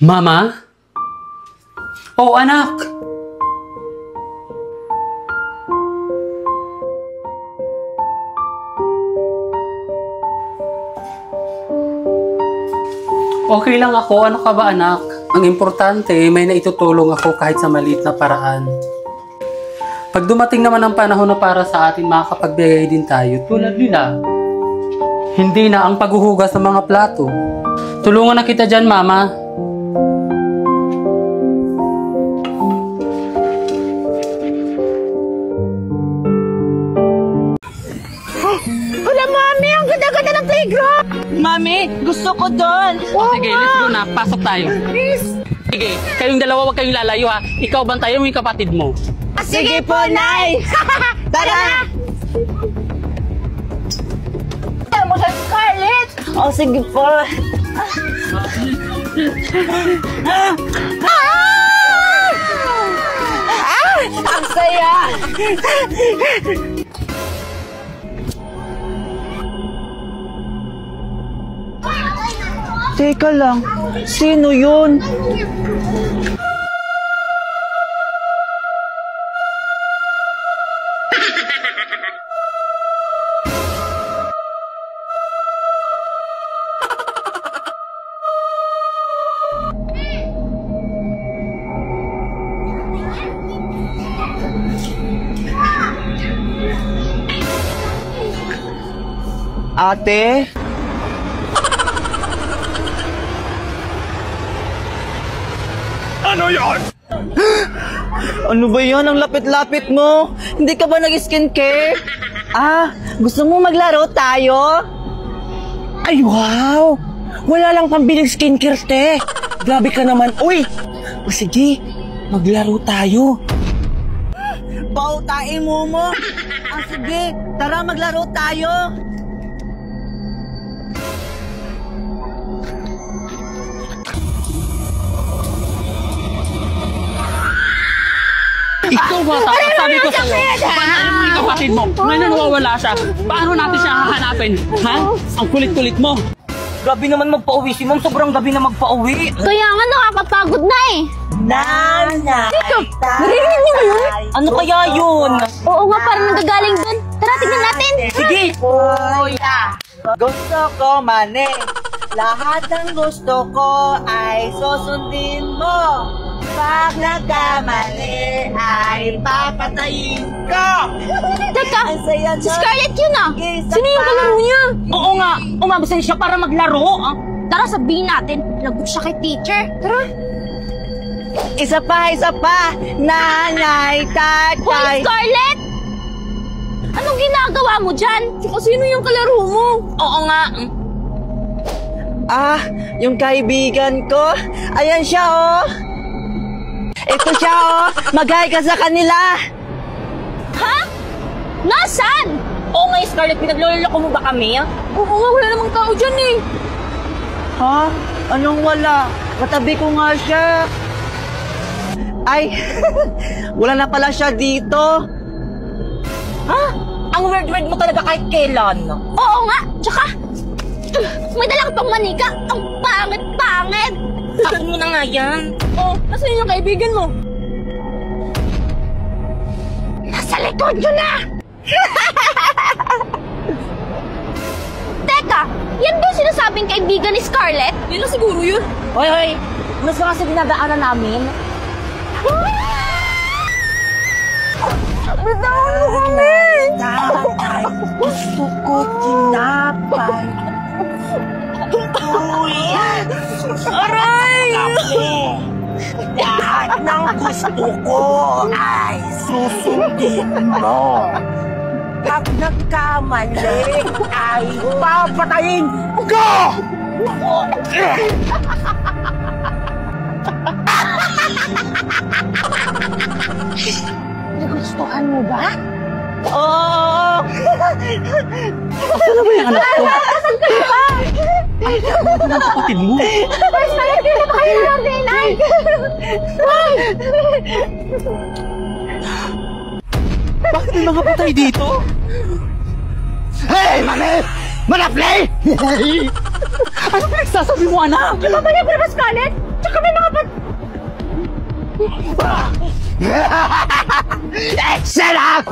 Mama? Oh, anak! Okay lang ako. Ano ka ba, anak? Ang importante, may naitutulong ako kahit sa maliit na paraan. Pag dumating naman ang panahon na para sa atin, makakapagbigay din tayo tulad nila. Hindi na ang paghuhugas ng mga plato. Tulungan na kita dyan, Mama. Wala, Mami! Ang ganda-ganda ng playground! Mami, gusto ko doon! Sige, let's go na. Pasok tayo. Please! Sige, kayong dalawa huwag kayong lalayo ha. Ikaw bantayan mo yung kapatid mo. Sige po, Nay! Tara! Tara mo sa Scarlett! Oh, sige po. Ang saya! Teka lang, sino yun? Ate? Ano yan? Ano ba yan? Ang lapit-lapit mo. Hindi ka ba nag-skincare? Ah, gusto mo maglaro tayo? Ay, wow! Wala lang pambiling skincare, te. Grabe ka naman. Uy! O sige, maglaro tayo. Pautain mo mo. Ah, sige, tara maglaro tayo. Ikaw ba? Sabi ko sa'yo. Bantayan mo yung kapatid mo. Ngayon nawawala siya. Paano natin siya hahanapin? Ha? Ang kulit-kulit mo. Grabe naman magpa-uwi si Ma'am. Sobrang gabi na magpa-uwi. Kaya nga nakakapagod na eh! Nanay! Teka, narinig niyo ba yun? Ano kaya yun? Oo nga, parang nanggagaling dun. Tara, tignan natin! Sige! Kuya! Gusto ko mani. Lahat ng gusto ko ay susundin mo. Pag nagkamali ay papatayin ko. Teka, Ang saya si nun. Scarlett yun ah! Isa Sino yung pa. kalaro niya? Oo nga, umabos na siya para maglaro. Ah. Tara, sabihin natin, lagot siya kay teacher. Tara! Isa pa, isa pa. Nanay, Hoy, tatay. Scarlett! Anong ginagawa mo dyan? Tsaka sino yung kalaro mo? Oo nga. Ah, yung kaibigan ko. Ayan siya, oh. Ito siya, oh. Mag-hi ka sa kanila. Ha? Nasaan? Oo nga, Scarlett. Pinagloloko mo ba kami? Oo nga, wala namang tao dyan eh. Ha? Anong wala? Katabi ko nga siya. Ay, wala na pala siya dito. Ha? Ang weird-weird mo talaga kahit kailan. Oo nga, tsaka may dalang pang manika. Ang pangit-pangit. Ako mo na nga yan. Oh, nasaan yung kaibigan mo? Nasa likod yun na! Teka, yan ba yung sinasabing kaibigan ni Scarlett? Yun na siguro yun. Hoy, hoy. Ano sa kasi dinadaanan namin? Bitawan mo kami! Tatay, gusto ko tinapay. Kuya! Aray! Lahat ng gusto ko ay susundin mo. Pag nagkamali ay papatayin ko! Nagustuhan mo ba? Oo! Ano ba yung anak ko? Nasaan kayo ba? Ano ang kapatid mo? First time, hindi na kayo ng dinay! Bakit may mga patay dito? Hey, mami! Malapli! Ano pinagsasabi mo, anak? Babalik ko na ba, Scarlett? Tsaka may mga Excellent!